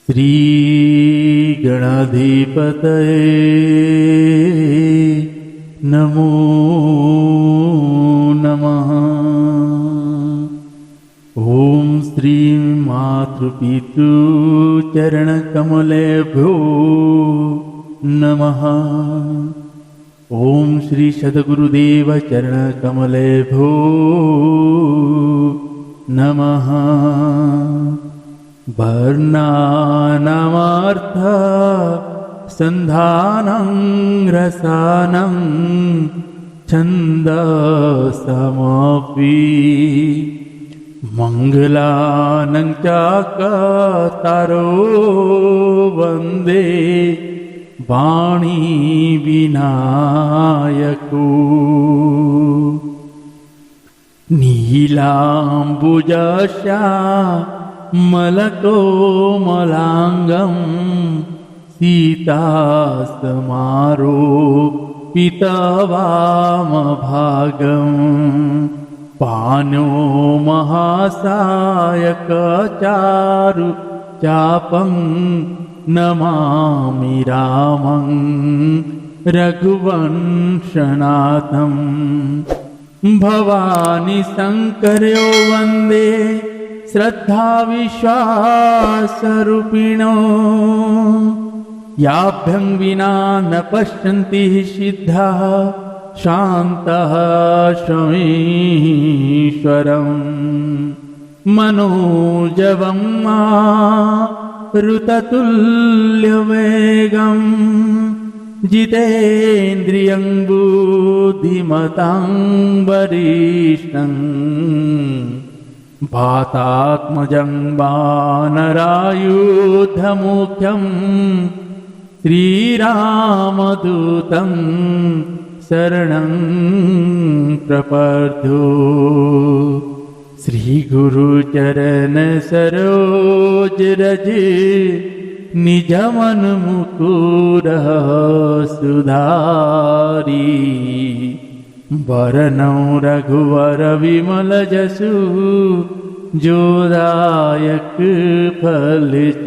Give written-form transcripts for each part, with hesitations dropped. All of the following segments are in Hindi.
श्री गणाधिपतये नमो नमः। ओम श्री मातृपितृचरणकमलेभ्यो नमः। ओम श्री सद्गुरुदेव चरणकमलेभ्यो नमः। वर्णानामर्थ संधानं रसानं छन्दसमपि मंगलानं चाकतारो वन्दे वाणी विनायको। नीलाम्बुजश्यामलकोमलाङ्गं सीतासमारोपितवामभागं पाणो महासायकचारु चापं नमामि रामं रघुवंशनाथं। भवानी शंकर्यो वन्दे श्रद्धा विश्वासरूपिणो। याभ्यं विना न पश्यन्ति सिद्धाः शान्तः शमीश्वरम्। मनोजवं मारुततुल्यवेगं जितेन्द्रियं बुद्धिमतां वरिष्ठं। वातात्मजं वानरायुधमुख्यं श्रीरामदूतं शरणं प्रपद्यो। श्रीगुरुचरण सरोज रज निजमन मुकुर सुधारी। वरनौ रघुवर विमल जसु जोदायक फलचारी।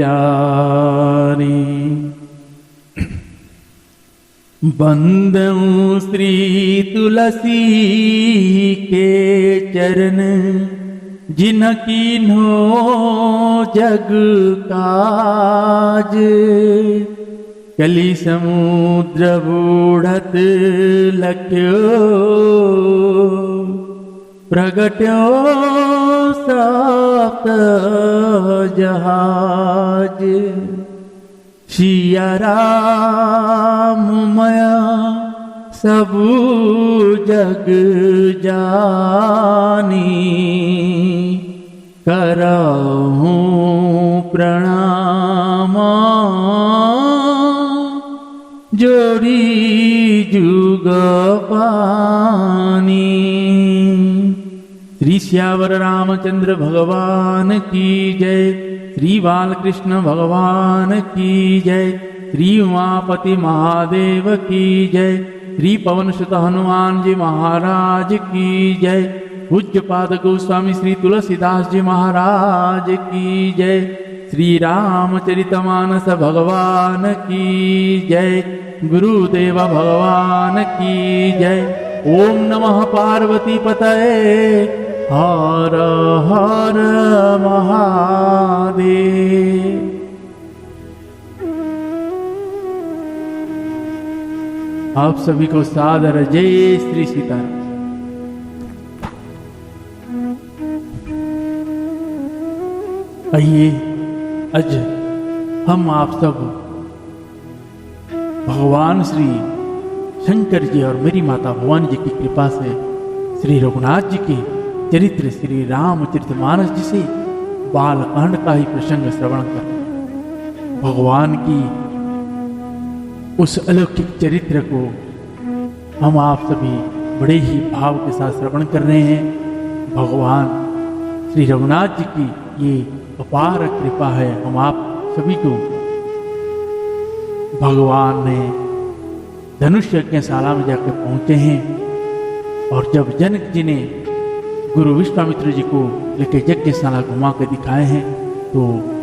बंदौ श्री तुलसी के चरण जिनकीन्हो जग काज। कलि समुद्र बूढ़त लख्यो प्रगट्यो सप्त जहाज। सिया राम मया सबु जग जानी। करहूँ प्रणाम जोड़ी जुग पानी। श्री श्यावर रामचंद्र भगवान की जय। श्री बालकृष्ण भगवान की जय। श्री उमापति महादेव की जय। श्री पवन सुत हनुमान जी महाराज की जय। पूज्यपाद गोस्वामी श्री तुलसीदास जी महाराज की जय। श्री रामचरितमानस भगवान की जय। गुरुदेव भगवान की जय। ओम नमः पार्वती पतये हर हर महादेव। आप सभी को सादर जय श्री सीताराम। आइए आज हम आप सब भगवान श्री शंकर जी और मेरी माता भगवान जी की कृपा से श्री रघुनाथ जी के चरित्र श्री रामचरितमानस जी से बालकांड का ही प्रसंग श्रवण कर भगवान की उस अलौकिक चरित्र को हम आप सभी बड़े ही भाव के साथ श्रवण कर रहे हैं। भगवान श्री रघुनाथ जी की ये अपार कृपा है हम आप सभी को। भगवान ने धनुष यज्ञशाला में जाकर पहुंचे हैं और जब जनक जी ने गुरु विश्वामित्र जी को लेकर यज्ञशाला घुमा कर दिखाए हैं तो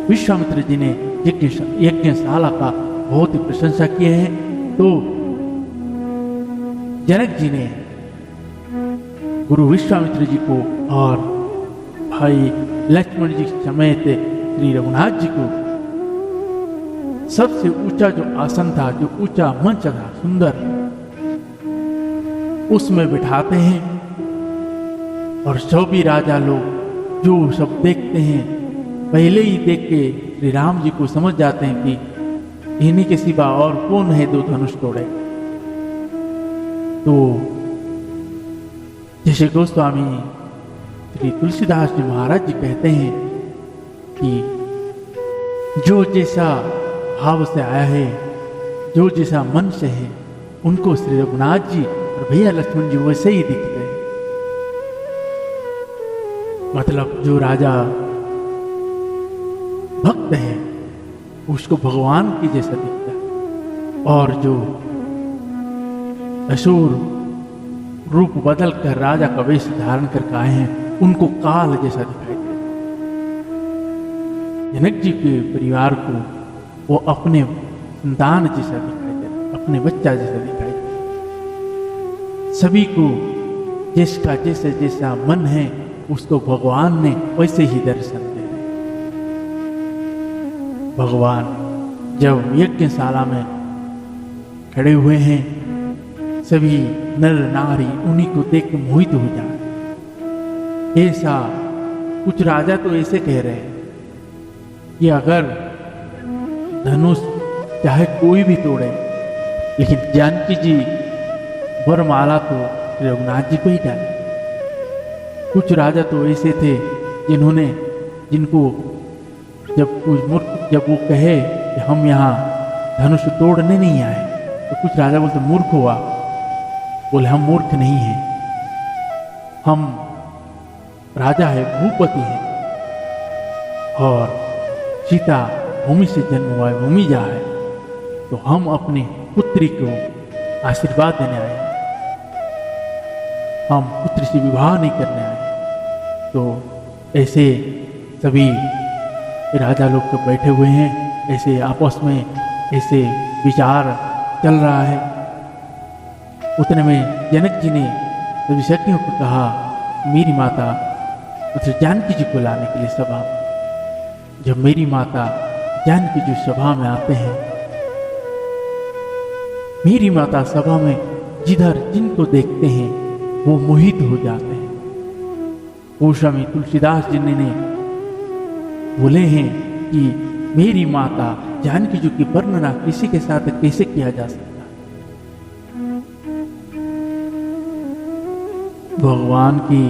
विश्वामित्र जी ने यज्ञशाला का बहुत ही प्रशंसा किए हैं। तो जनक जी ने गुरु विश्वामित्र जी को और भाई लक्ष्मण जी समेत श्री रघुनाथ जी को सबसे ऊंचा जो आसन था, जो ऊंचा मंच था सुंदर, उसमें बिठाते हैं। और सभी राजा लोग जो सब देखते हैं, पहले ही देख के श्री राम जी को समझ जाते हैं कि इन्हीं के सिवा और कौन है दो धनुष तोड़े। तो जैसे गोस्वामी श्री तुलसीदास जी महाराज जी कहते हैं कि जो जैसा भाव से आया है, जो जैसा मन से है, उनको श्री रघुनाथ जी और भैया लक्ष्मण जी वैसे ही दिखते हैं। मतलब जो राजा भक्त है उसको भगवान की जैसा दिखता है, और जो असुर रूप बदल कर राजा का वेश धारण करके आए हैं उनको काल जैसा दिखाई देता है। जनक जी के परिवार को वो अपने संतान जैसा दिखाई देता, अपने बच्चा जैसा दिखाई देता। सभी को जिसका जैसा जैसा मन है उसको भगवान ने वैसे ही दर्शन दिया। भगवान जब यज्ञशाला में खड़े हुए हैं, सभी नर नारी उन्हीं को देख के मोहित हो जाए। ऐसा कुछ राजा तो ऐसे कह रहे हैं कि अगर धनुष चाहे कोई भी तोड़े, लेकिन जानकी जी वरमाला तो रघुनाथ जी को ही डाले। कुछ राजा तो ऐसे थे जिनको जब वो कहे कि हम यहाँ धनुष तोड़ने नहीं आए, तो कुछ राजा बोलते मूर्ख हुआ। बोले हम मूर्ख नहीं हैं, हम राजा है, भूपति है, और सीता भूमि से जन्म हुआ है, भूमि जा है, तो हम अपनी पुत्री को आशीर्वाद देने आए, हम पुत्र से विवाह नहीं करने आए। तो ऐसे सभी राजा लोग तो बैठे हुए हैं, ऐसे आपस में ऐसे विचार चल रहा है। उतने में जनक जी ने सभी सखियों को कहा, मेरी माता मतलब जानकी जी को लाने के लिए सभा। जब मेरी माता जानकी जी सभा में आते हैं, मेरी माता सभा में जिधर जिनको देखते हैं वो मोहित हो जाते हैं। गोस्वामी तुलसीदास जी ने बोले हैं कि मेरी माता जानकी जी की वर्णना किसी के साथ कैसे किया जा सकता। भगवान की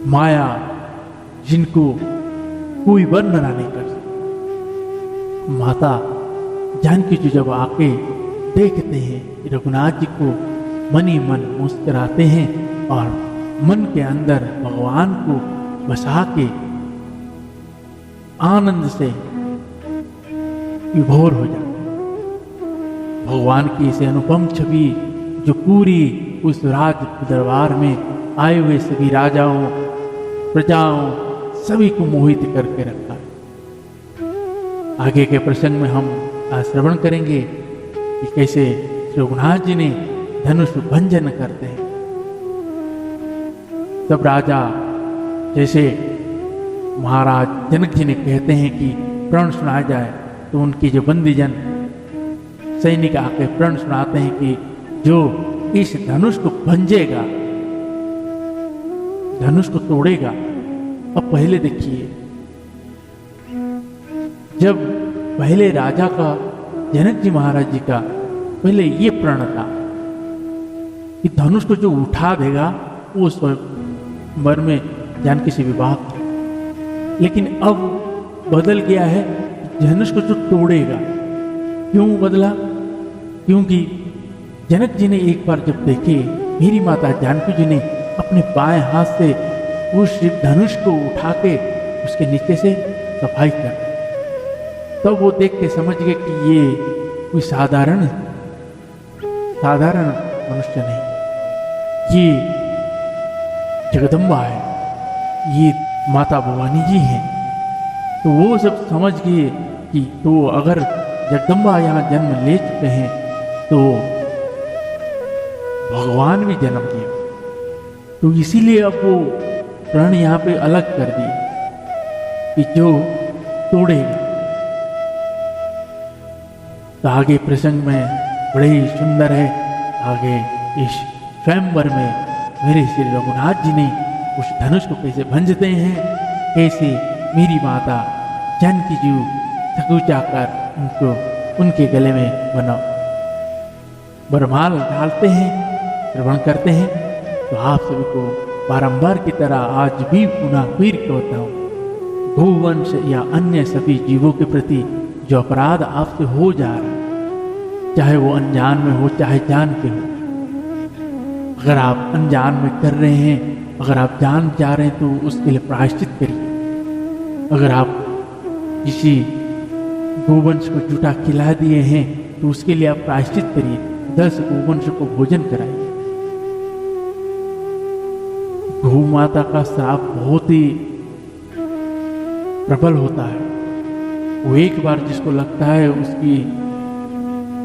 माया जिनको कोई वर्णना नहीं कर सकता। माता जानकी जी जब आके देखते हैं रघुनाथ जी को, मन ही मन मुस्कुराते हैं और मन के अंदर भगवान को बसा के आनंद से विभोर हो जाते हैं। भगवान की इसे अनुपम छवि जो पूरी उस राज दरबार में आए हुए सभी राजाओं, प्रजाओं, सभी को मोहित करके रखा है। आगे के प्रसंग में हम आज श्रवण करेंगे कि कैसे रघुनाथ जी ने धनुष भंजन करते हैं। तब राजा जैसे महाराज जनक जी ने कहते हैं कि प्रण सुनाया जाए, तो उनके जो बंदीजन सैनिक आके प्रण सुनाते हैं कि जो इस धनुष को भंजेगा, धनुष को तोड़ेगा। अब पहले देखिए, जब पहले राजा का, जनक जी महाराज जी का पहले ये प्रण था कि धनुष को जो उठा देगा वो स्वयंवर में जानकी से विवाह कर। लेकिन अब बदल गया है, धनुष को जो तोड़ेगा। क्यों बदला? क्योंकि जनक जी ने एक बार जब देखे मेरी माता जानकी जी ने अपने बाएं हाथ से उस धनुष को उठा के उसके नीचे से सफाई कर, तब वो देख के समझ गए कि ये कोई साधारण मनुष्य नहीं, ये जगदम्बा है, ये माता भवानी जी हैं। तो वो सब समझ गए कि तो अगर जगदम्बा यहाँ जन्म ले चुके हैं तो भगवान भी जन्म लिया। तो इसीलिए अब वो प्रण यहाँ पे अलग कर दिए कि जो तोड़ेगा। तो आगे प्रसंग में बड़े ही सुंदर है। आगे इस स्वयंवर में मेरे श्री रघुनाथ जी ने उस धनुष को कैसे भंजते हैं, कैसे मेरी माता जानकी जी थकुचा कर उनको उनके गले में वरमाल डालते हैं, श्रवण करते हैं। तो आप सभी को बारंबार की तरह आज भी पुनः फिर कहता हूँ, गोवंश या अन्य सभी जीवों के प्रति जो अपराध आपसे हो जा रहा है, चाहे वो अनजान में हो चाहे जान के हो, अगर आप अनजान में कर रहे हैं, अगर आप जान जा रहे हैं तो उसके लिए प्रायश्चित करिए। अगर आप किसी गोवंश को जूठा खिला दिए हैं तो उसके लिए आप प्रायश्चित करिए, 10 गोवंश को भोजन कराइए। गौ माता का श्राप बहुत ही प्रबल होता है। वो एक बार जिसको लगता है उसकी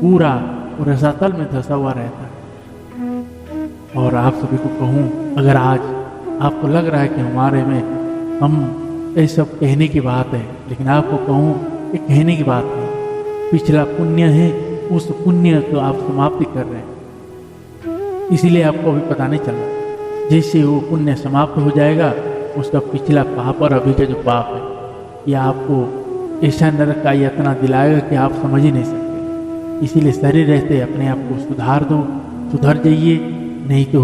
पूरा रसातल में धंसा हुआ रहता है। और आप सभी को कहूँ, अगर आज आपको लग रहा है कि हमारे में हम ये सब कहने की बात है, लेकिन आपको कहूँ ये कहने की बात नहीं, पिछला पुण्य है, उस पुण्य को आप समाप्ति कर रहे हैं। इसीलिए आपको अभी पता नहीं चला। जैसे वो पुण्य समाप्त हो जाएगा, उसका पिछला पाप और अभी का जो पाप है यह आपको ऐसा नरक का यातना दिलाएगा कि आप समझ ही नहीं सकते। इसीलिए शरीर रहते अपने आप को सुधार दो, सुधर जाइए। नहीं तो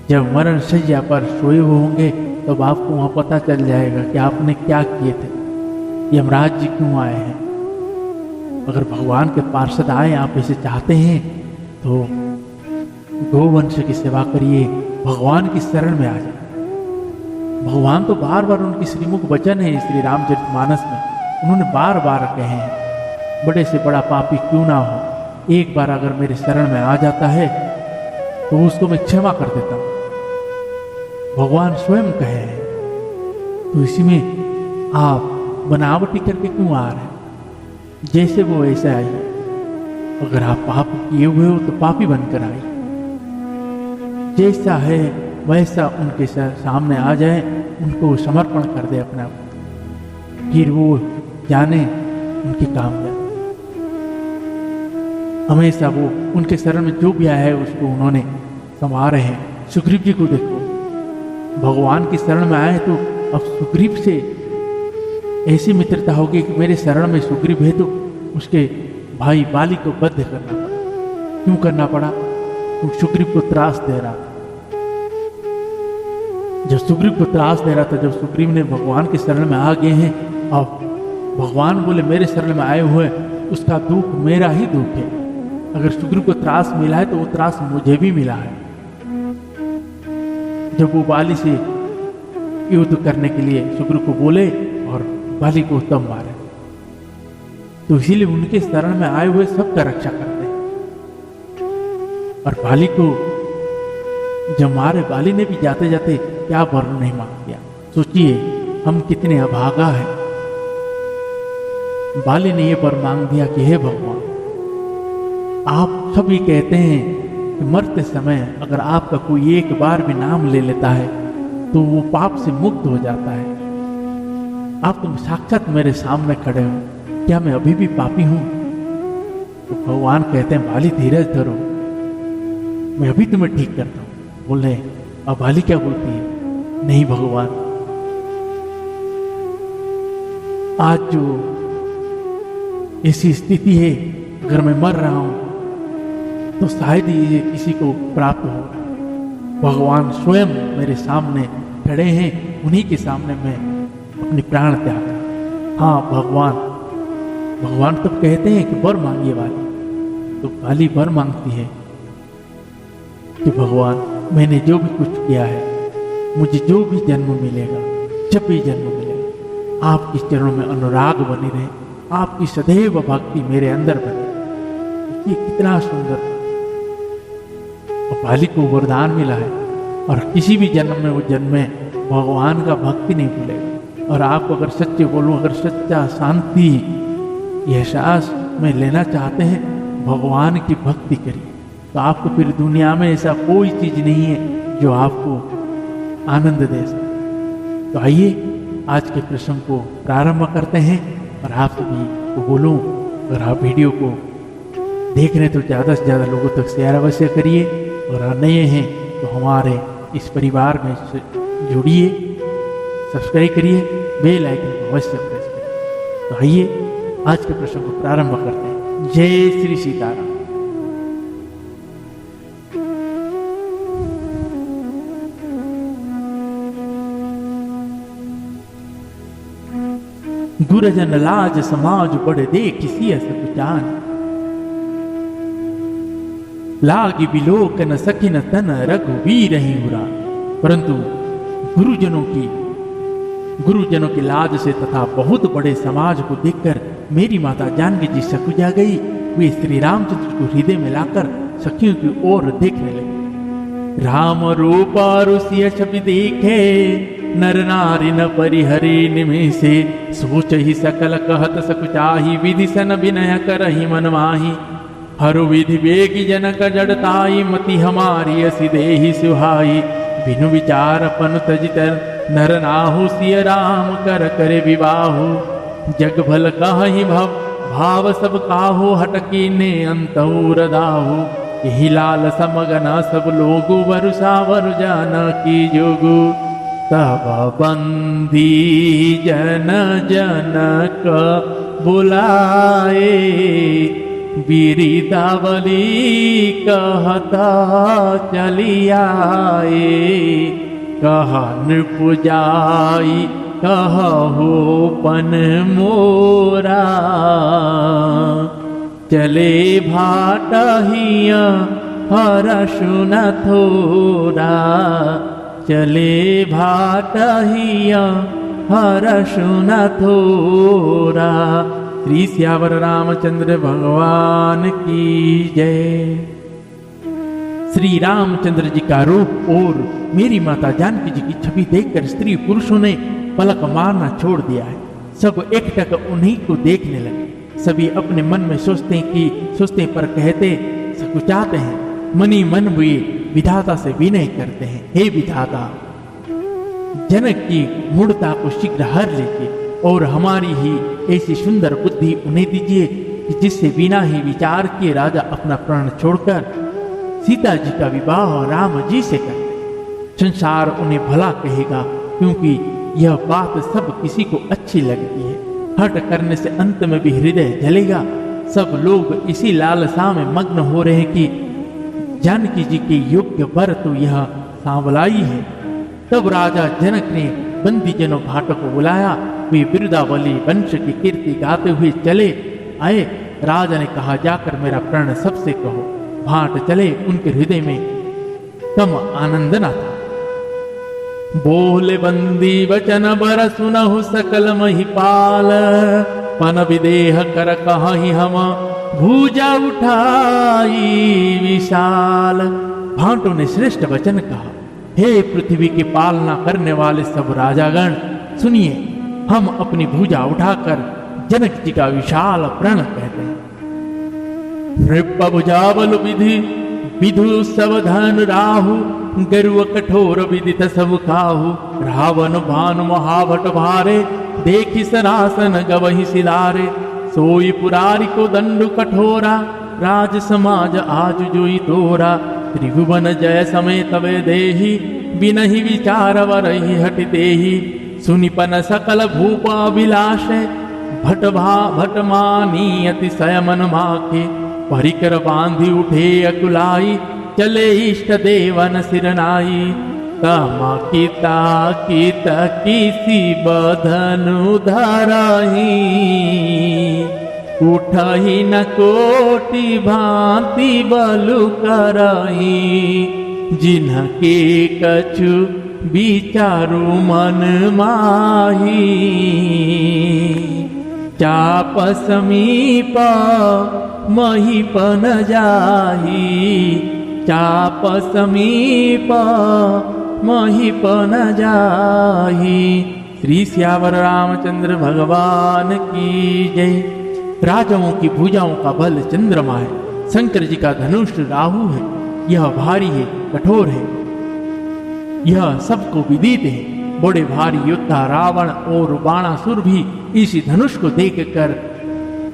जब मरण शैया पर सोए हुए होंगे तब आपको वहाँ पता चल जाएगा कि आपने क्या किए थे, यमराज जी क्यों आए हैं। अगर भगवान के पार्षद आए, आप इसे चाहते हैं तो गोवंश की सेवा करिए, भगवान की शरण में आ जाए। भगवान तो बार बार उनकी श्रीमुख वचन है श्री रामचरितमानस में, उन्होंने बार बार कहे हैं, बड़े से बड़ा पापी क्यों ना हो, एक बार अगर मेरे शरण में आ जाता है तो उसको मैं क्षमा कर देता हूँ। भगवान स्वयं कहे हैं। तो इसी में आप बनावटी करके क्यों आ रहे हैं? जैसे वो ऐसे आइए। अगर आप पाप किए हुए हो तो पापी बनकर आइए। जैसा है वैसा उनके सामने आ जाए, उनको समर्पण कर दे अपना, फिर वो जाने उनकी कामयाबी। हमेशा वो उनके शरण में जो भी आया है उसको उन्होंने संवारे हैं। सुग्रीव जी को देखो, भगवान की शरण में आए तो अब सुग्रीव से ऐसी मित्रता होगी कि मेरे शरण में सुग्रीव है तो उसके भाई बाली को बद्ध करना पड़ा। क्यों करना पड़ा? तो सुग्रीव को त्रास दे रहा था। जब सुग्रीव को त्रास दे रहा था, जब सुग्रीव ने भगवान की शरण में आ गए हैं, अब भगवान बोले मेरे शरण में आए हुए, उसका दुख मेरा ही दुख है। अगर सुग्रीव को त्रास मिला है तो वो त्रास मुझे भी मिला है। जब वो बाली से युद्ध करने के लिए सुग्रीव को बोले और बाली को तब मारे, तो इसीलिए उनके शरण में आए हुए सबका रक्षा करते हैं। और बाली को जब मारे, बाली ने भी जाते जाते क्या वर्ण नहीं मांग दिया। सोचिए हम कितने अभागा हैं। बाली ने यह वर मांग दिया कि हे भगवान, आप सभी कहते हैं कि मरते समय अगर आपका कोई एक बार भी नाम ले लेता है तो वो पाप से मुक्त हो जाता है। आप तुम साक्षात मेरे सामने खड़े हो, क्या मैं अभी भी पापी हूं? तो भगवान कहते हैं बाली धीरज धरो, मैं अभी तुम्हें ठीक करता हूं। बोले अब बाली क्या बोलती है? नहीं भगवान, आज जो ऐसी स्थिति है, अगर मैं मर रहा हूं तो शायद ही ये किसी को प्राप्त होगा। भगवान स्वयं मेरे सामने खड़े हैं, उन्हीं के सामने मैं अपनी प्राण त्याग। हाँ भगवान तब कहते हैं कि वर मांगिए वाली। तो वाली वर मांगती है कि भगवान मैंने जो भी कुछ किया है, मुझे जो भी जन्म मिलेगा, जब भी जन्म मिलेगा, आपके चरणों में अनुराग बनी रहे, आपकी सदैव भक्ति मेरे अंदर बने। ये कितना सुंदर। और बाली को वरदान मिला है और किसी भी जन्म में वो जन्मे भगवान का भक्ति नहीं भूलेगा। और आपको अगर सच्चे बोलूं, अगर सच्चा शांति एहसास में लेना चाहते हैं, भगवान की भक्ति करिए, तो आपको फिर दुनिया में ऐसा कोई चीज नहीं है जो आपको आनंद दे सके। तो आइए आज के प्रसंग को प्रारंभ करते हैं और आप सभी को बोलूं, अगर आप वीडियो को देख रहे हैं तो ज़्यादा से ज़्यादा लोगों तक शेयर अवश्य करिए, और आप नए हैं तो हमारे इस परिवार में जुड़िए, सब्सक्राइब करिए, बेल आइकन को अवश्य प्रेस करिए। तो आइए आज के प्रसंग को प्रारंभ करते हैं। जय श्री सीताराम। गुरजन लाज समाज बड़ देखि सिय सब जान, लागी बिलोकन सखिन तन रघुवीर ही उरा। परंतु गुरुजनों की लाज से तथा बहुत बड़े समाज को देखकर मेरी माता जानकी जी सकुचा गई। वे श्री रामचंद्र को हृदय में लाकर सखियों की ओर देखने लगे। राम रूपा रुसिय छवि देखे, नर नारी न परिहरे निमेषे। सोच ही सकल कहत सकुचाही, विधि सन विनय करहि मन माही। हर विधि बेगी जनक जड़ताई, मति हमारी असी देहि सुहाई। बिनु विचार पनु तजितर नर नाहु, सिय राम कर करे विवाहु। जग भल कहि भाव सब काहू, हटकी ने अंतहु रदाहु। यही लाल समगना सब लोगु, वरुषा वरु जाना की जोगु। तब बंदी जन जनक बुलाए, बिरिदावली कहता चली आए। कहा नृपुजाई कहु पन मोरा, चले भाटहिया हरषु न थोरा। चले भाटहिया हरषु न थोरा। श्री सियावर रामचंद्र भगवान की जय। श्री रामचंद्र जी का रूप और मेरी माता जानकी जी की छवि देखकर स्त्री पुरुषों ने पलक मारना छोड़ दिया है। सब एकटक उन्हीं को देखने लगे। सभी अपने मन में सोचते पर कहते सकुचाते हैं। मनी मन वे विधाता से विनय करते हैं, हे विधाता, जनक की मूढ़ता को शीघ्र हर लीजिए और हमारी ही ऐसी सुंदर बुद्धि उन्हें दीजिए कि जिससे बिना ही विचार किए राजा अपना प्राण छोड़कर सीता जी का विवाह राम जी से कर दे। संसार उन्हें भला कहेगा, क्योंकि यह बात सब किसी को अच्छी लगती है। हट करने से अंत में भी हृदय जलेगा। सब लोग इसी लालसा में मग्न हो रहे हैं कि जानकी जी के योग्य वर तो यह सांवलाई है। तब राजा जनक ने बंदी जनों भाटों को बुलाया। वे बिरदावली वंश की कीर्ति गाते हुए चले आए। राजा ने कहा, जाकर मेरा प्रण सबसे कहो। भाट चले, उनके हृदय में कम आनंद न था। बोले बंदी वचन बर सुनहु सकल महिपाल, पन विदेह कर कहि हम भुजा उठाई विशाल। भाटों ने श्रेष्ठ वचन कहा, हे पृथ्वी की पालना करने वाले सब राजागण, सुनिए, हम अपनी भुजा उठाकर जनक जी का विशाल प्रण कहते हैं। नृप भुजाबल विधि विधु सवधन राहु, गरुव कठोर विदित सब खाहु। रावण भानु महाभट भारे, देखि सरासन गवहि सिलारे। सोई पुरारी को दंडु कठोरा, राज समाज आज जोई तोरा। त्रिभुवन जय समय तवे देहि, बिनहि विचार वरहि हटितेहि। सुनिपन सकल भूप अभिलाष, भट मानी अतिशय मन माखे। परिकर बांधि उठे अकुलाई, चले इष्ट देवन सिरनाई। तमा किता किसी बधनु धरही, उठही न कोटि भांति बलु करही। जिन्हके कछु विचारु मन माही, चाप समीप महीपन जाही। चाप समीप महीपन जाही। श्री सियावर रामचंद्र भगवान की जय। राजाओं की भुजाओं का बल चंद्रमा है, शंकर जी का धनुष राहु है। यह भारी है, कठोर है, यह सबको विदित है। बड़े भारी योद्धा रावण और बाणासुर भी इसी धनुष को देखकर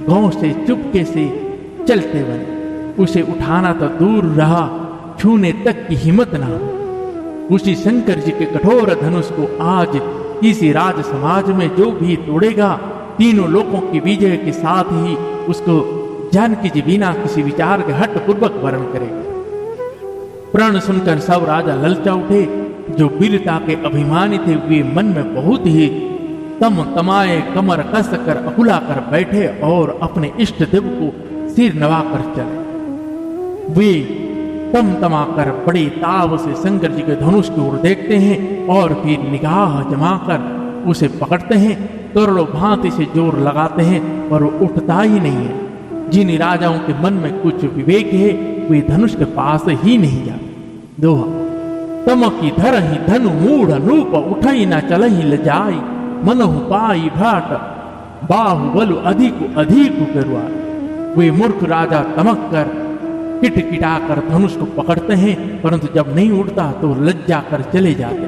गांव से चुपके से चलते बने। उसे उठाना तो दूर रहा, छूने तक की हिम्मत ना हो। उसी शंकर जी के कठोर धनुष को आज इसी राज समाज में जो भी तोड़ेगा, तीनों लोगों की विजय के साथ ही उसको जानकी जी बिना किसी विचार के हट पूर्वक वर्ण करेगा। प्रण सुनकर सब राजा ललचा उठे। जो वीरता के अभिमानी थे वे मन में बहुत ही तम तमाए कमर कस कर अकुला कर बैठे और अपने इष्ट देव को सिर नवाकर चले। वे तम तमा कर बड़े ताव से शंकर जी के धनुष की ओर देखते हैं और फिर निगाह जमाकर उसे पकड़ते हैं। करोड़ों भांति से जोर लगाते हैं और वो उठता ही नहीं है। जिन राजाओं के मन में कुछ विवेक है वे धनुष के पास ही नहीं जाते। दोहा तमकी धर ही धनु मूढ़ नूप उठई न चलही लजाई मनहु पाई भाट बाहुबल अधिक अधिक करुआ। वे मूर्ख राजा तमक कर किटकिटा कर धनुष को पकड़ते हैं, परंतु जब नहीं उड़ता तो लज्जा कर चले जाते।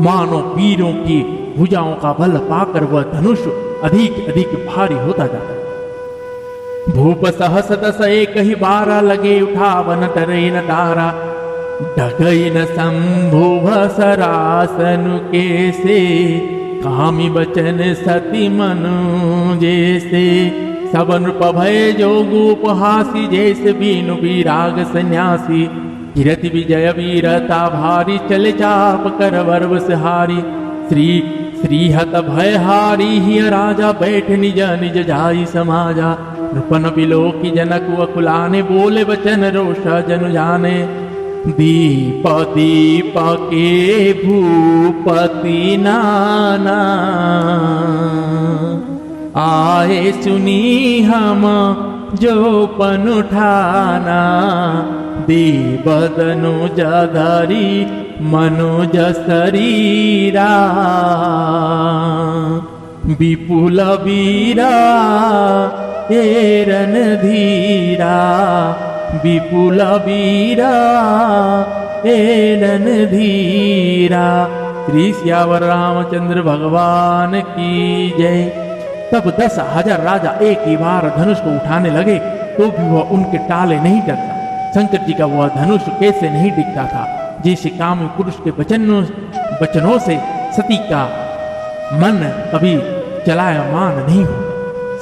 मानो वीरों की भुजाओं का बल पाकर वह धनुष अधिक अधिक भारी होता जाता है। भूप सहस दस एक ही बारा लगे उठावन टरे न तारा ढगई न संभुव सरासनु कैसे कामी बचन सती मनु जैसे सबन भय जोगु उपहासी जैसे बीनु विराग सन्यासी कीरति विजय वीरता भारी चले चाप कर वर्व सहारी श्री श्रीहत भय हारी ही राजा बैठ निज निज जाई समाजा नृपन बिलो की जनक अकुलाने बोले वचन रोषा जनु जाने दीप दीप के भूपति नाना आए सुनी हम जो पन उठाना देवदनु जधरी मनोज शरीरा विपुल वीरा एरन धीरा विपुल वीरा एरन धीरा। श्री सियावर रामचंद्र भगवान की जय। तब 10,000 राजा एक ही बार धनुष को उठाने लगे तो भी वह उनके टाले नहीं डरता। शंकर जी का वह धनुष कैसे नहीं दिखता था, जैसे कामी पुरुष के वचनों से सती का मन कभी चलायमान नहीं हो।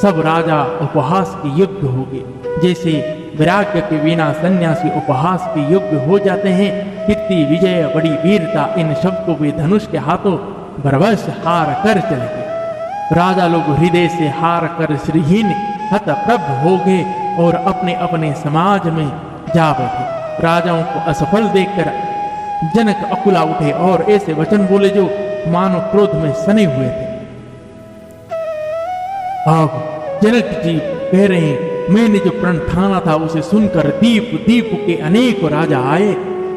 सब राजा उपहास के योग्य हो गए, जैसे वैराग्य के बिना सन्यासी उपहास के योग्य हो जाते हैं। कीर्ति विजय बड़ी वीरता इन शब्द को वे धनुष के हाथों बरबस हार कर चले गए। राजा लोग हृदय से हार कर श्रीहीन हतप्रभ हो गए और अपने अपने समाज में जा बैठे। राजाओं को असफल देखकर जनक अकुला उठे और ऐसे वचन बोले जो मानो क्रोध में सने हुए थे। अब जनक जी कह रहे हैं, मैंने जो प्रण ठाना था उसे सुनकर दीप दीप के अनेक राजा आए।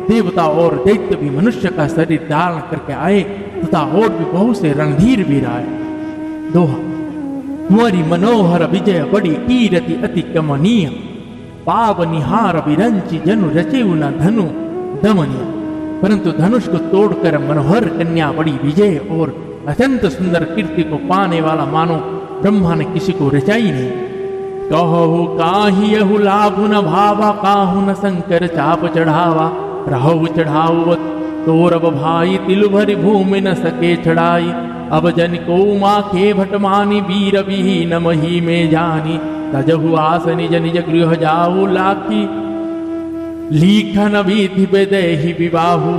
देवता और दैत्य भी मनुष्य का शरीर धारण करके आए तथा और भी बहुत से रणधीर वीर आए। दोहा कुंवरी मनोहर विजय बड़ी कीरति अति कमनीय पावनिहार विरंची जनु रचेउ न धनु दमनीय। परंतु धनुष को तोड़कर मनोहर कन्या बड़ी विजय और अत्यंत सुंदर कीर्ति को पाने वाला मानो ब्रह्मा ने किसी को रचाई नहीं। कहु काहियहु लाभु न भावा काहु न शंकर चाप चढ़ावा रहु चढ़ाऊ तोरब भाई तिलु भरी भूमि न सके चढ़ाई। अब जन को माखे भटमानी वीर विहीन मही में जानी तजहु आस निज निज गृह जाऊ लाखी लीखन विधि बेदेहि विवाहु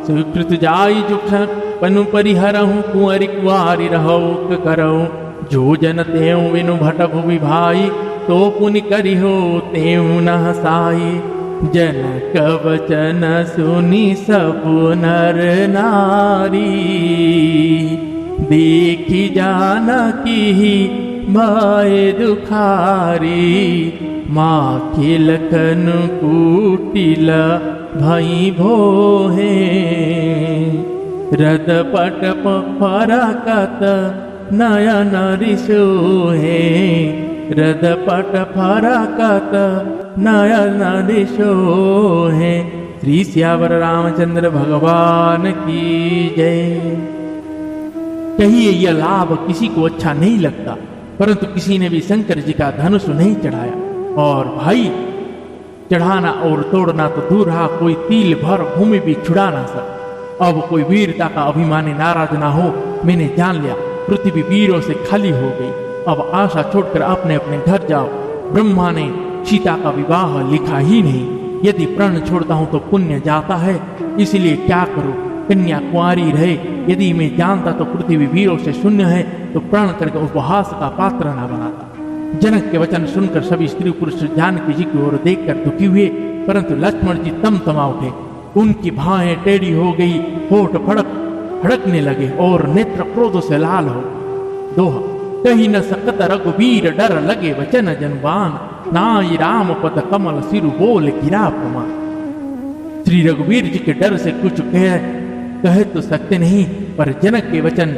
स्वीकृत जाई जुख पनु परिहरहु कुंवरी कुआरी रहु करहु जो जन तेऊ विनु भट भुवि भाई तो पुनि करिहो तेऊ न हसाई। जनक वचन सुनी सब नर नारी देखी जानकी भय दुखारी माखी लखन कुटिल भई भोहे रद पट फरकत नयन रिसो है, रद पट फरकत नयन रिसो है। श्री सियावर रामचंद्र भगवान की जय। कहिए यह लाभ किसी को अच्छा नहीं लगता, परंतु किसी ने भी शंकर जी का धनुष नहीं चढ़ाया। और भाई, चढ़ाना और तोड़ना तो दूर रहा, कोई तिल भर भूमि भी छुड़ा ना सका। अब कोई वीरता का अभिमानी नाराज ना हो। मैंने जान लिया पृथ्वी वीरों से खाली हो गई। अब आशा छोड़कर अपने अपने घर जाओ। ब्रह्मा ने सीता का विवाह लिखा ही नहीं। यदि प्रण छोड़ता हूं तो पुण्य जाता है, इसलिए क्या करूं, कन्या कुंवारी रहे। यदि मैं जानता तो पृथ्वी वीरों से शून्य है तो प्रण करके उपहास का पात्र न बनाता। जनक के वचन सुनकर सभी स्त्री पुरुष जानकी जी की ओर देखकर दुखी हुए, परंतु लक्ष्मण जी तमतमा उठे। उनकी भाएं टेढ़ी हो गई, होठ फड़कने लगे और नेत्र क्रोध से लाल हो। दोहा, कही न सकत रघुवीर डर लगे वचन जनवान, नाई राम पद कमल सिरु बोल गिरा प्रमाण। श्री रघुवीर जी के डर से कुछ कह तो सकते नहीं, पर जनक के वचन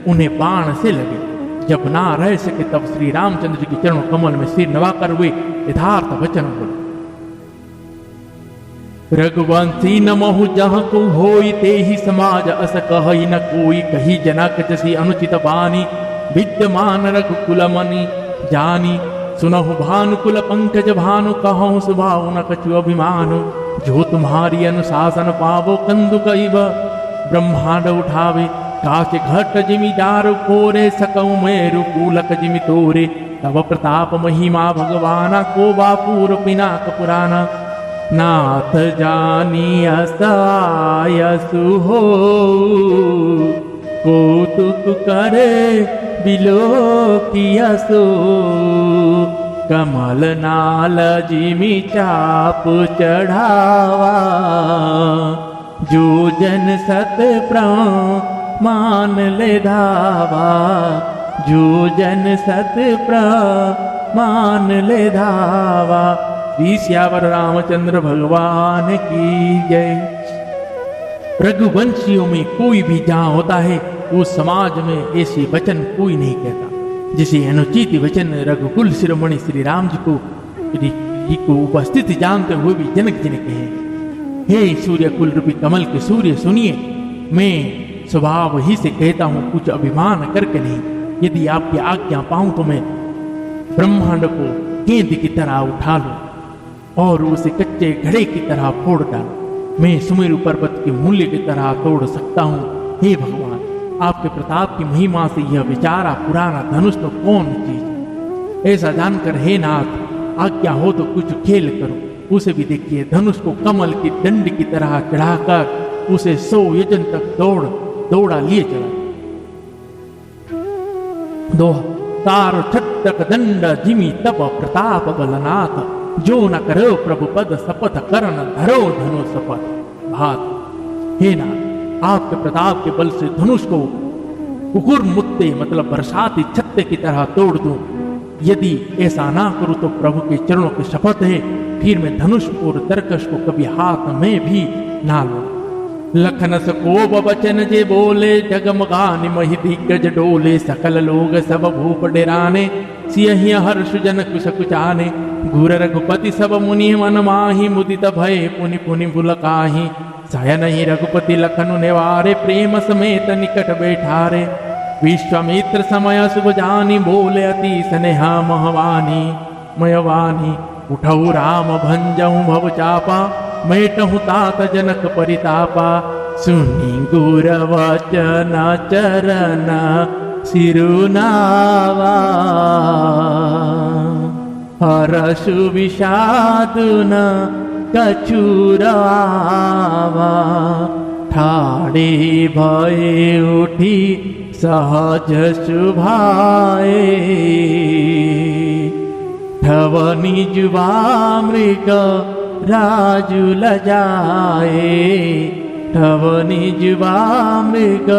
उन्हें बाण से लगे। जब ना रह सके तब श्री रामचंद्र जी के चरणों कमल में सिर नवाकर हुए यथार्थ वचन बोले। रघुवंशी नमहु जहाँ को होई ते ही समाज अस कहि न कोई, कही जनक जसी अनुचित बानी, विद्यमान रघुकुल मनि जानी। सुनहु भानुकुल पंकज भानु, कहूँ सुभाव न कछु अभिमानु। जो तुम्हारी अनुशासन पावो कंदु कईब, ब्रह्मांड उठावे काश घट जिमि दारु कोरे, सकऊ मेरु कूलक जिमि तोरे। तब प्रताप महिमा भगवाना, को बापूर पिनाक पुराना। नाथ जानी असहायसु हो, कौतुक करे बिलोकियसो। कमल नाल जिमि चाप चढ़ावा, जो जन सत प्रमाण ले धावा। जो जन सत प्रमाण ले धावा। श्री सियावर रामचंद्र भगवान की जय। रघुवंशियों में कोई भी जहाँ होता है, उस समाज में ऐसे वचन कोई नहीं कहता जिसे अनुचित वचन रघुकुल शिरोमणि श्री राम जी को उपस्थित जानते हुए भी जनक जी ने कहे। हे सूर्य कुल रूपी कमल के सूर्य सुनिए, मैं स्वभाव ही से कहता हूँ, कुछ अभिमान करके नहीं। यदि आपकी आज्ञा पाऊं तो मैं ब्रह्मांड को गेंद की तरह उठा लूं और उसे कच्चे घड़े की तरह फोड़ डालूं। मैं सुमेरु पर्वत के मूल्य की तरह तोड़ सकता हूँ। हे भगवान, आपके प्रताप की महिमा से यह विचारा पुराना धनुष तो कौन चीज। ऐसा जानकर हे नाथ, आज्ञा हो तो कुछ खेल करो। उसे भी देखिए, धनुष को कमल की दंड की तरह चढ़ाकर उसे 100 योजन तक दौड़ा लिए चला। दोहा, तार छत्रक दंड जिमि तप प्रताप बलनाथ, जो न करो प्रभु पद शपथ करन धरो धनु शपथ भात। हे नाथ, आपके प्रताप के बल से धनुष को कुकुर मुत्ते मतलब बरसाती छत्ते की तरह तोड़ दूं। यदि ऐसा ना करूं तो प्रभु के चरणों की शपथ है, फिर मैं धनुष और तरकश को कभी हाथ में भी ना लूं। लखनस को बचन जे बोले, जगमगानि महि दिग्गज डोले। सकल लोग सब भूप डेराने, सियहि हर्ष जन कुश कुचाने। घूर रघुपति सब मुनि मन माहि, मुदित भय पुनि पुनि भुलकाहि। शयन ही रघुपति लखनु निवारे, प्रेम समेत निकट बैठारे। विश्वामित्र समय शुभ जानी, बोले अति स्नेहा महवानी मयवानी। उठऊ राम भंजऊ भव चापा, मेटहु तात जनक परितापा। सुनि गुर वचन चरण सिरुनावा, हरषु विषादुन कछुरावा। ठाड़े भये उठी सहज शुभाए, ठवनि जुबा मृग राजु लजाए। ठवनि जुबा मृग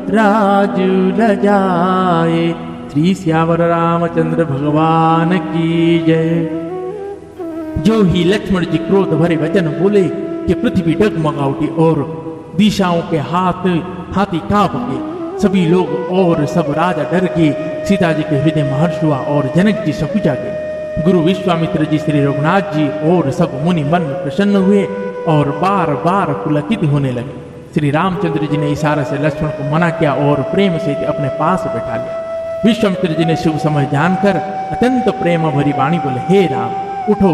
राजु लजाए। श्री सियावर रामचंद्र भगवान की जय। जो ही लक्ष्मण जी क्रोध भरे वचन बोले कि पृथ्वी डगमगा उठी और दिशाओं के हाथ हाथी कांप गए, सभी लोग और सब राजा डर गए। सीता जी के हृदय में हर्ष हुआ और जनक जी सकुचा गए। गुरु विश्वामित्र जी, श्री रघुनाथ जी और सब मुनि मन में प्रसन्न हुए और बार बार पुलकित होने लगे। श्री रामचंद्र जी ने इशारे से लक्ष्मण को मना किया और प्रेम से अपने पास बैठा लिया। विश्वामित्र जी ने शुभ समय जानकर अत्यंत प्रेम भरी वाणी बोले, हे राम, उठो,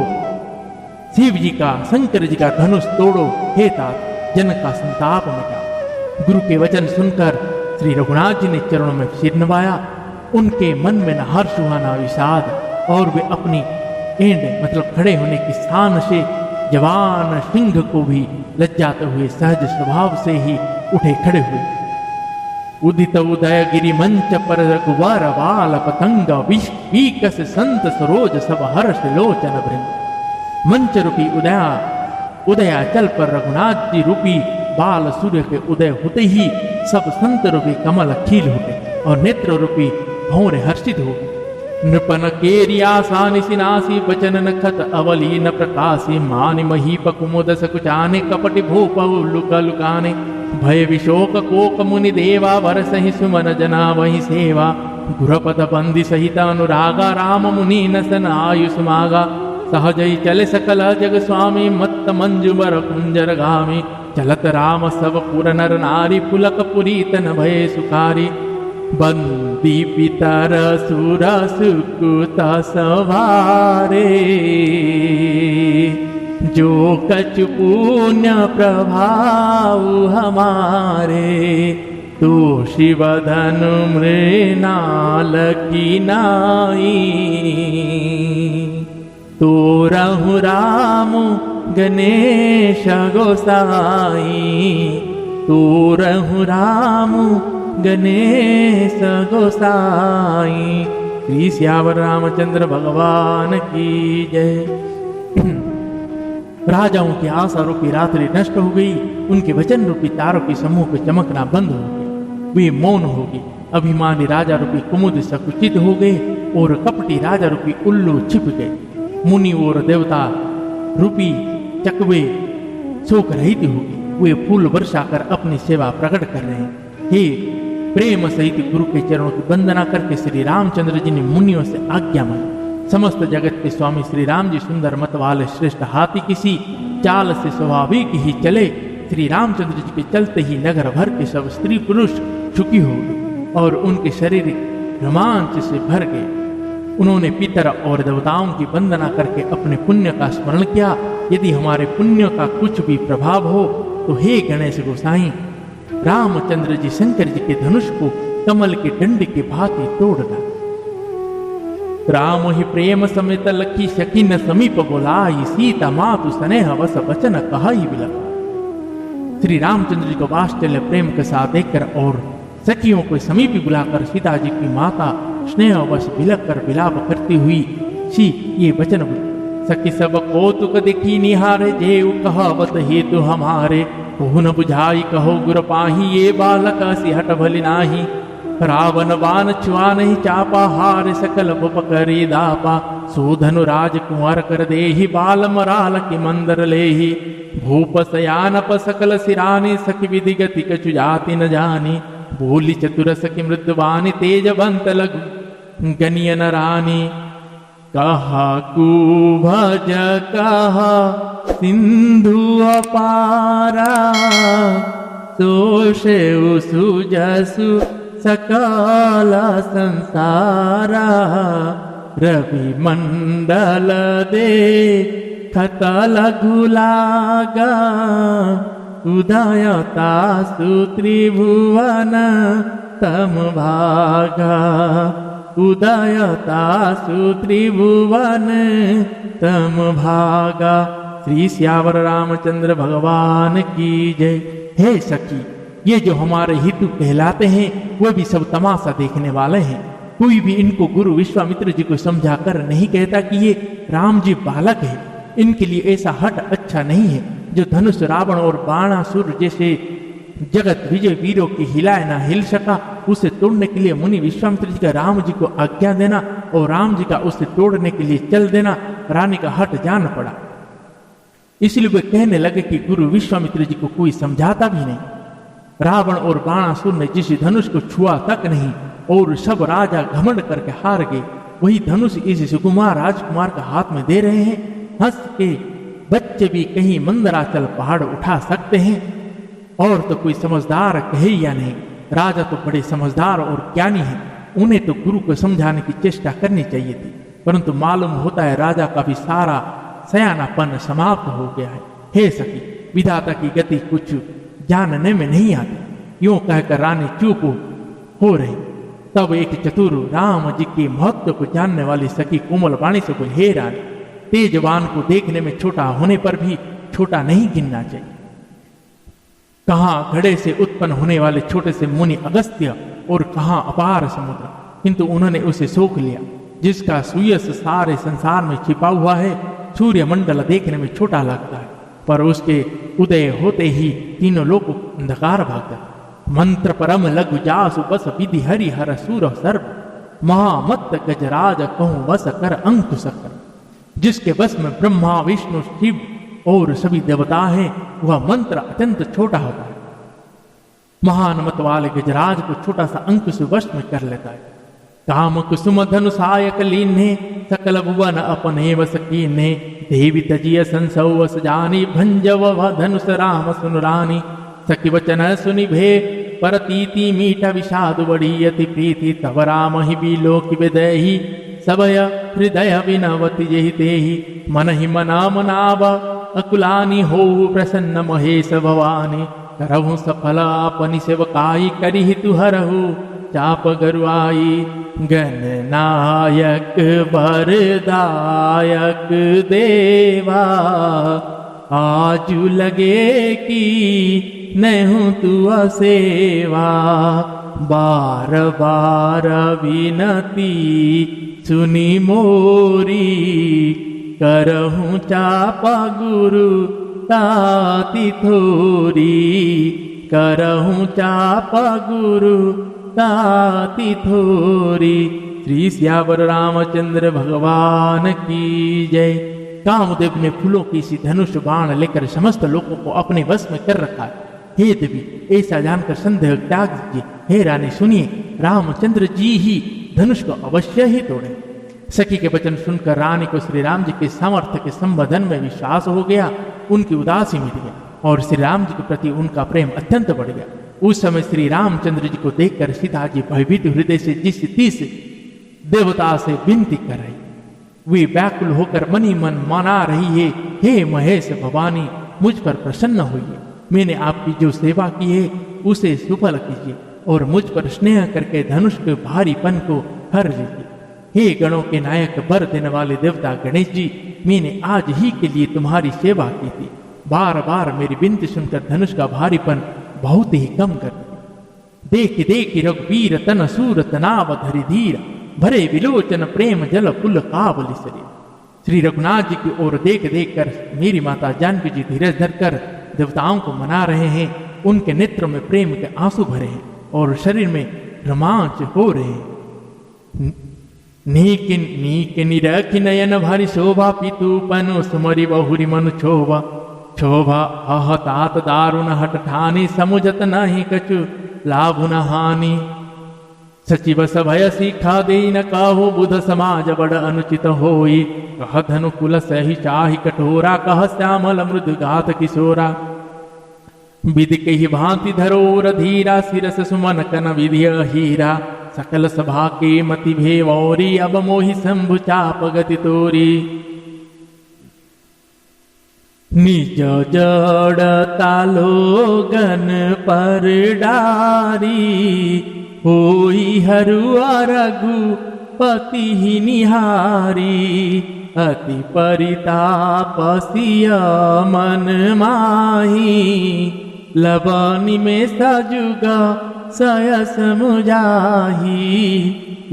शिव जी का, शंकर जी का धनुष तोड़ो, हे तात, जनक का संताप मिटाओ। गुरु के वचन सुनकर श्री रघुनाथ जी ने चरणों में सिर नवाया। उनके मन में न हर्ष हुआ न विषाद, और वे अपनी एंड मतलब खड़े होने की स्थान से जवान सिंह को भी लज्जाते हुए सहज स्वभाव से ही उठे खड़े हुए। उदित उदय गिरि मंच पर रघुवर बाल पतंग विकस संत सरोज सब हर्ष लोचन भृंग। मंच रूपी उदयाचल पर रघुनाथ जी रूपी बाल सूर्य के उदय होते ही सब संत रूपी कमल खिल उठे और नेत्र रूपी भौरे हर्षित हो गए। नृपन केरियासानि सिनासी बचन नखत अवली न प्रकाशी मानि महीप कुमुद सकुचाने कपटि भूप लुक लुकाने भय विशोक कोक मुनि देवा वरसहि सुमन जना वही सेवा गुरपद बंदी सहित अनुरागा राम मुनि नसन आयुष मागा सहजई चले सकल जग स्वामी मत्त मंजुबर कुंजर गामी चलत राम सब पुर नर नारी पुलक पुरीतन भय सुखारी बंदी पितर सुर सुकुत सवारे जो कछ पुण्य प्रभाव हमारे तो शिवधन मृणाल की नाई तो रहु राम गणेश गोसाई तो रहु राम गणेश गोसाई। श्री श्यावर रामचंद्र भगवान की जय। राजाओं की आशा रूपी रात्रि नष्ट हो गई। उनके वचन रूपी तारों की समूह को चमकना बंद हो गया। वे मौन हो गए। अभिमानी राजा रूपी कुमुद सकुचित हो गए और कपटी राजा रूपी उल्लू छिप गए। मुनि और देवता रूपी चकवे शोक रहित हो गए। वे फूल वर्षा कर अपनी सेवा प्रकट कर रहे हैं। हे प्रेम सहित गुरु के चरणों की वंदना करके श्री रामचंद्र जी ने मुनियों से आज्ञा मांगी। समस्त जगत के स्वामी श्री राम जी सुंदर मत वाले श्रेष्ठ हाथी किसी चाल से स्वाभाविक ही चले। श्री रामचंद्र जी के चलते ही नगर भर के सब स्त्री पुरुष सुखी हो गए और उनके शरीर रोमांच से भर गए। उन्होंने पितर और देवताओं की वंदना करके अपने पुण्य का स्मरण किया। यदि हमारे पुण्य का कुछ भी प्रभाव हो तो हे गणेश गोसाई, रामचंद्र जी शंकर जी के धनुष को कमल के डंडे के भांति तोड़ डाला। राम ही प्रेम समेत लखी शकीन समीप बोलाई सीता मातु स्नेह वस वचन कहाई बिलका। श्री रामचंद्र जी को वात्सल्य प्रेम के साथ देखकर और सखियों को समीप बुलाकर सीता जी की माता स्नेह वश बिलक कर विलाप करती हुई सी ये वचन बोली। सखी सब कौतुक देखी निहारे जेऊ कहावत हेतु हमारे कहु न बुझाई कहो गुर पाही ये बालक सिहट भली नाही। रावण बान छुआ नहीं चापा हार सकल पकरी दापा सो धनुराज कुंवर कर देहि बाल मराल की मंदर लेहि भूप सयानप सकल सिरानी सखी विधि गति कछु जाति न जानी बोली चतुर सखी मृदुवानी तेजवंत लघु गनियन रानी। कहा कुभज कहा सिंधु अपारा सोषे सुजसु सकल संसारा रवि मंडल दे खतल घुलागा उदयता सुत्रिभुवन तम भागा उदयता सुत्रिभुवन तम भागा। श्री श्यावर रामचंद्र भगवान की जय। हे सखी, ये जो हमारे हितु कहलाते हैं वे भी सब तमाशा देखने वाले हैं। कोई भी इनको गुरु विश्वामित्र जी को समझा कर नहीं कहता कि ये राम जी बालक है। इनके लिए ऐसा हट अच्छा नहीं है जो धनुष रावण और बाणासुर जैसे जगत विजय वीरों की हिलाए ना हिल सका। उसे तोड़ने के लिए मुनि विश्वामित्र जी का राम जी को आज्ञा देना और राम जी का उसे तोड़ने के लिए चल देना रानी का हट जान पड़ा। इसलिए वे कहने लगे कि गुरु विश्वामित्र जी को कोई समझाता भी नहीं। रावण और बाणासुर ने जिस धनुष को छुआ तक नहीं और सब राजा घमंड करके हार गए, वही धनुष इस सुकुमार राजकुमार का हाथ में दे रहे हैं। हंस के बच्चे भी कहीं मंदराचल पहाड़ उठा सकते हैं, और तो कोई समझदार कहे या नहीं। राजा तो बड़े समझदार और ज्ञानी हैं, उन्हें तो गुरु को समझाने की चेष्टा करनी चाहिए थी, परंतु मालूम होता है राजा का भी सारा सयानापन समाप्त हो गया है। हे सखी, विधाता की गति कुछ जानने में नहीं आती। यूं कहकर रानी चुप हो रही। तब एक चतुर राम जी के महत्व को जानने वाली सखी कोमल वाणी से बोली, हे रानी, तेजवान को देखने में छोटा होने पर भी छोटा नहीं गिनना चाहिए। कहाँ घड़े से उत्पन्न होने वाले छोटे से मुनि अगस्त्य और कहाँ अपार समुद्र, किंतु उन्होंने उसे सोख लिया जिसका सुयस सारे संसार में छिपा हुआ है। सूर्य मंडल देखने में छोटा लगता है, पर उसके उदय होते ही तीनों लोग अंधकार भागता। मंत्र परम लघु जासु बस विधि हरि हर सूर सर्व, महामत्त गजराज कहूं बस कर अंकुश कर। जिसके बस में ब्रह्मा विष्णु शिव और सभी देवता हैं, वह मंत्र अत्यंत छोटा होता है। महान मत वाले गजराज को छोटा सा अंकुश वश में कर लेता है। काम कुसुम धनुषायक लीन्हे, सकल भुवन अपने वस कीन्हे। देवी तजिय संसवस जानी, भंजव धनुष राम सुन रानी। सखी वचन सुनि भे परतीति, मीठा विषाद बड़ी अति प्रीति। तब राम ही बिलोक विदहि, सबय हृदय विनवति जेहि तेहि। मन ही मना मनाव अकुलानी, हो प्रसन्न महेश भवानी। करहु सफल आपनि सेवकाई, करिहि तु हरहु चाप गरुआई। गणनायक वरदायक देवा, आजु लगे कि नहु तु सेवा। बार बार विनती सुनी मोरी, करहु चापा गुरु ताति थोरी। करहु चापा गुरु ताति थोरी। श्री सियावर रामचंद्र भगवान की जय। कामदेव ने फूलों की सी धनुष बाण लेकर समस्त लोगों को अपने वश में कर रखा है। हे देवी, ऐसा जानकर संदेह त्याग दीजिए। हे रानी सुनिए, रामचंद्र जी ही धनुष को अवश्य ही तोड़े। सखी के वचन सुनकर रानी को श्री राम जी के सामर्थ्य के संबोधन में विश्वास हो गया। उनकी उदासी मिट गया और श्री राम जी के प्रति उनका प्रेम अत्यंत बढ़ गया। उस समय श्री रामचंद्र जी को देखकर सीता जी भयभीत हृदय से जिस तीस देवता से विनती कर रही, वे व्याकुल होकर मनी मन मना रही है, हे महेश भवानी, मुझ पर प्रसन्न होइए। मैंने आपकी जो सेवा की है उसे सुफल कीजिए और मुझ पर स्नेह करके धनुष के भारीपन को हर लीजिए। हे गणों के नायक, वर देने वाले देवता गणेश जी, मैंने आज ही के लिए तुम्हारी सेवा की थी। बार बार मेरी विनती सुनकर धनुष का भारीपन बहुत ही कम कर दिया। देख देख रघुवीर तन सूर तनाव धरि धीर, भरे विलोचन प्रेम जल पुल कावली शरीर। श्री रघुनाथ जी की ओर देख देख कर मेरी माता जानकी जी धीरज धरकर देवताओं को मना रहे हैं। उनके नेत्रों में प्रेम के आंसू भरे हैं और शरीर में रोमांच हो रहे हैं। नीक निरखि नयन भरि शोभा, पितुपनु सुमरि बहुरि मनु क्षोभा। क्षोभा अह तात दारुण हट ठानी, समुझत नहीं कछु लाभु न हानि। सचिव सभय सीखा दे न काहू, बुध समाज बड़ अनुचित होई। कह धनु कुल सही चाहि कठोरा, कह श्यामल मृदु गात किशोरा। विधि के ही भांति धरोर धीरा, सिरस सुमन कन विधि हीरा। सकल सभा के मति भेवौरी, अब मोहि शंभु चाप गति तोरी। निज जड़ता लोगन पर डारी, होई हरुआ रघुपति ही निहारी। अति परिताप सिय मन माही, लवनी में सजुगा सयस मुजाही।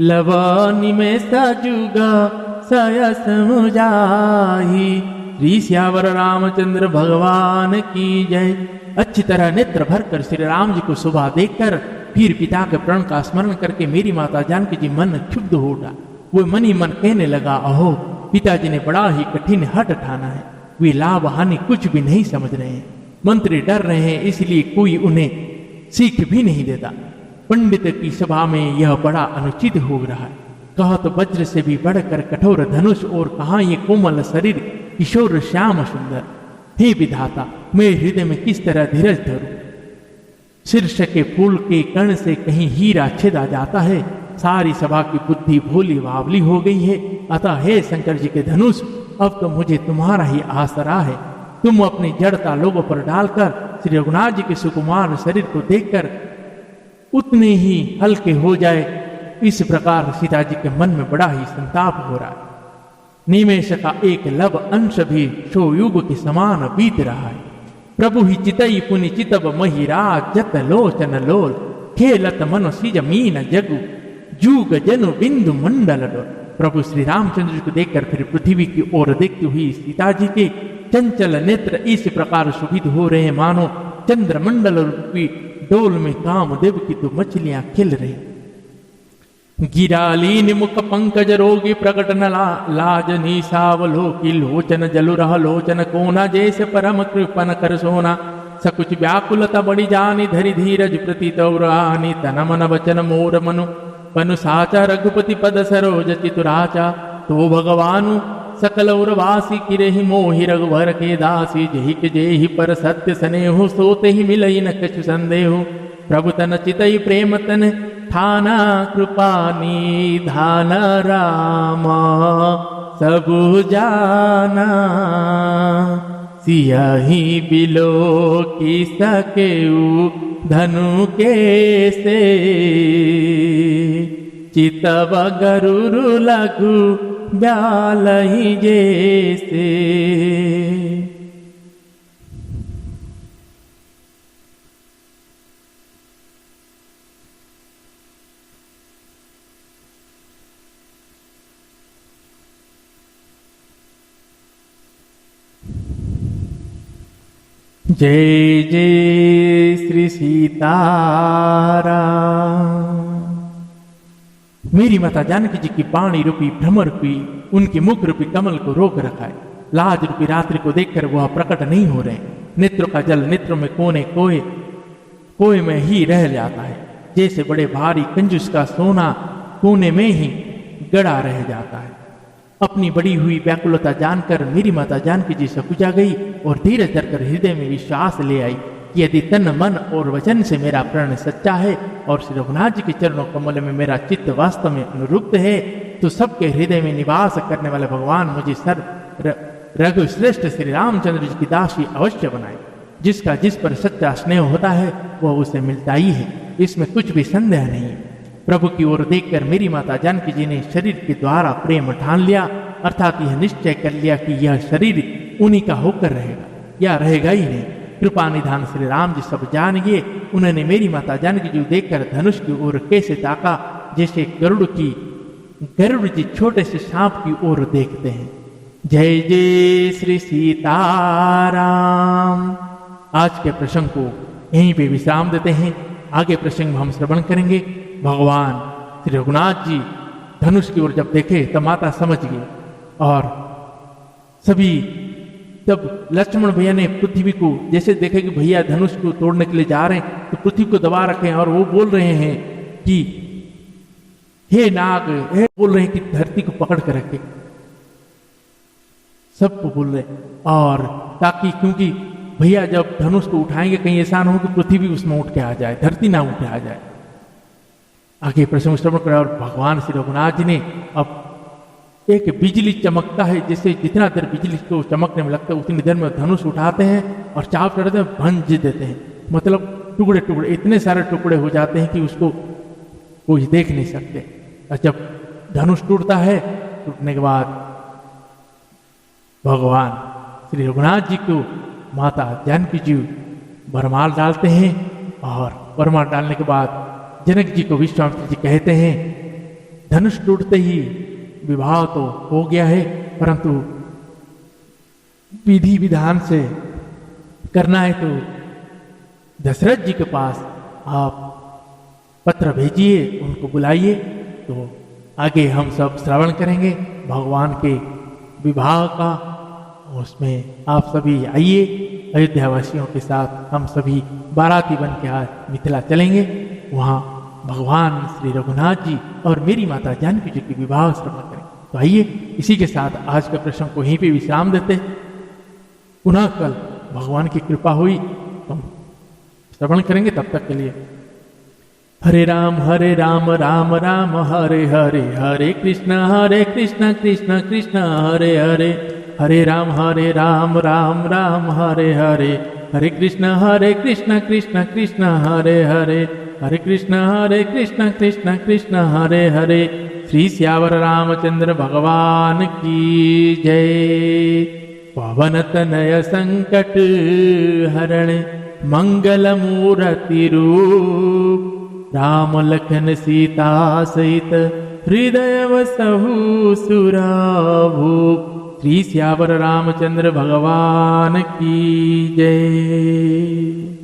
लवनी में सजुगा सयस मुजाही। श्री सियावर रामचंद्र भगवान की जय। अच्छी तरह नेत्र भरकर श्री राम जी को सुबह देखकर फिर पिता के प्रण का स्मरण करके मेरी माता जानकी जी मन क्षुब्ध हो उठा। वो मन ही मन कहने लगा, अहो पिताजी ने बड़ा ही कठिन हठ ठाना है। वे लाभ हानि कुछ भी नहीं समझ रहे हैं। मंत्री डर रहे हैं, इसलिए कोई उन्हें सीख भी नहीं देता। पंडित की सभा में यह बड़ा अनुचित हो रहा है। कहा तो वज्र से भी बढ़कर कठोर धनुष, और कहाँ ये कोमल शरीर किशोर श्याम सुंदर। हे विधाता, मेरे हृदय में किस तरह धीरज धरूं। शीर्ष के फूल के कण से कहीं हीरा छेदा जाता है। सारी सभा की बुद्धि भोली बावली हो गई है। अतः हे शंकर जी के धनुष, अब तो मुझे तुम्हारा ही आसरा है। तुम अपनी जड़ता लोगों पर डालकर श्री रघुनाथ जी के सुकुमार शरीर को देखकर उतने ही हल्के हो जाए। इस प्रकार सीता जी के मन में बड़ा ही संताप हो रहा है। निमेष का एक लब अंश भी शोयुग के समान बीत रहा है। प्रभु ही चितई पुनि चितब महिराज जत लोचन लोल, खेलत मनो सिज मीन जगु जूग जनु बिंदु मंडल डोल। प्रभु श्री रामचंद्र जी को देखकर फिर पृथ्वी की ओर देखती हुई सीता जी के चंचल नेत्र इस प्रकार शोभित हो रहे हैं मानो चंद्रमंडल रूपी डोल में कामदेव की तो मछलियां खिल रही। गिरालीन मुख पंकज रोगी प्रकट न लाज निशावलोकी लोचन जलुरह लोचन कोना जैसे परम कृपन कर सोना। सकुच व्याकुलता बड़ी जानी धरि धीरज प्रति तौरानी तन मन वचन मोर मनु पनु साचा रघुपति पद सरोज चितुराचा। तो भगवानु सकल उर्वासी किरहि मोहि रघुवर के दासी जहि के जेहि पर सत्य स्नेहु सोते ही मिलई न कछु संदेहु। प्रभु तन चितई प्रेम तन थाना कृपा निधान रामा सबु जाना। सियहि बिलो की सकेउ धनु के से चितव गरुरु लघु ब्यालहि जैसे। जय जय श्री सीताराम। मेरी माता जानकी जी की पाणी रूपी भ्रमर रूपी उनके मुख रूपी कमल को रोक रखा है। लाज रूपी रात्रि को देखकर वह प्रकट नहीं हो रहे। नेत्रों का जल नेत्रों में कोने कोए में ही रह जाता है। जैसे बड़े भारी कंजूस का सोना कोने में ही गड़ा रह जाता है। अपनी बड़ी हुई व्याकुलता जानकर मेरी माता जानकी जी सकुचा गई और धीरज धरकर हृदय में विश्वास ले आई कि यदि तन मन और वचन से मेरा प्रण सच्चा है और श्री रघुनाथ जी के चरणों कमल में मेरा चित्त वास्तव में अनुरुक्त है, तो सबके हृदय में निवास करने वाले भगवान मुझे रघु श्रेष्ठ श्री रामचंद्र जी की दासी अवश्य बनाए। जिसका जिस पर सच्चा स्नेह होता है वह उसे मिलता ही है, इसमें कुछ भी संदेह नहीं है। प्रभु की ओर देखकर मेरी माता जानकी जी ने शरीर के द्वारा प्रेम ठान लिया, अर्थात यह निश्चय कर लिया कि यह शरीर उन्हीं का होकर रहेगा या रहेगा ही नहीं। कृपा निधान श्री राम जी सब जान गए। उन्होंने मेरी माता जानकी जी देखकर धनुष की ओर कैसे ताका जैसे गरुड़ जी छोटे से सांप की ओर देखते हैं। जय जय श्री सीताराम। आज के प्रसंग को यहीं पे विश्राम देते हैं। आगे प्रसंग में हम श्रवण करेंगे। भगवान श्री रघुनाथ जी धनुष की ओर जब देखे तब माता समझ गई और सभी तब लक्ष्मण भैया ने पृथ्वी को जैसे देखे कि भैया धनुष को तोड़ने के लिए जा रहे हैं तो पृथ्वी को दबा रखे हैं और वो बोल रहे हैं कि हे नाग, हे बोल रहे हैं कि धरती को पकड़ कर रखे, सबको बोल रहे और ताकि क्योंकि भैया जब धनुष को उठाएंगे कहीं ऐसा ना हो कि पृथ्वी उसमें उठ के आ जाए, धरती ना उठ के आ जाए। आगे प्रसंग श्रवण करें और भगवान श्री रघुनाथ जी ने अब एक बिजली चमकता है, जैसे जितना देर बिजली को चमकने में लगता है उतनी देर में धनुष उठाते हैं और चाप चढ़ते हैं, भंज देते हैं। मतलब टुकड़े टुकड़े इतने सारे टुकड़े हो जाते हैं कि उसको कोई देख नहीं सकते। और जब धनुष टूटता है, टूटने के बाद भगवान श्री रघुनाथ जी को माता जानकी जी वरमाल डालते हैं और वरमाल डालने के बाद जनक जी को विश्वामित्र जी कहते हैं धनुष टूटते ही विवाह तो हो गया है, परंतु विधि विधान से करना है तो दशरथ जी के पास आप पत्र भेजिए, उनको बुलाइए। तो आगे हम सब श्रवण करेंगे भगवान के विवाह का। उसमें आप सभी आइए, अयोध्या वासियों के साथ हम सभी बाराती बन के आज मिथिला चलेंगे। वहाँ भगवान श्री रघुनाथ जी और मेरी माता जानकी जी की विवाह श्रवण करें। तो आइए इसी के साथ आज का प्रसंग को यहीं पे विश्राम देते हैं। पुनः कल भगवान की कृपा हुई तो हम श्रवण करेंगे। तब तक के लिए हरे राम राम राम हरे हरे, हरे कृष्ण कृष्ण कृष्ण हरे हरे, हरे राम राम राम हरे हरे, हरे कृष्ण कृष्ण कृष्ण हरे हरे, हरे कृष्ण कृष्ण हरे हरे। श्री श्यावर रामचंद्र भगवान की जय। पवन तनय संकट हरण मंगल मूर्ति रूप, राम लखन सीता सहित हृदय वसहु सुराभूप। श्री श्यावर रामचंद्र भगवान की जय।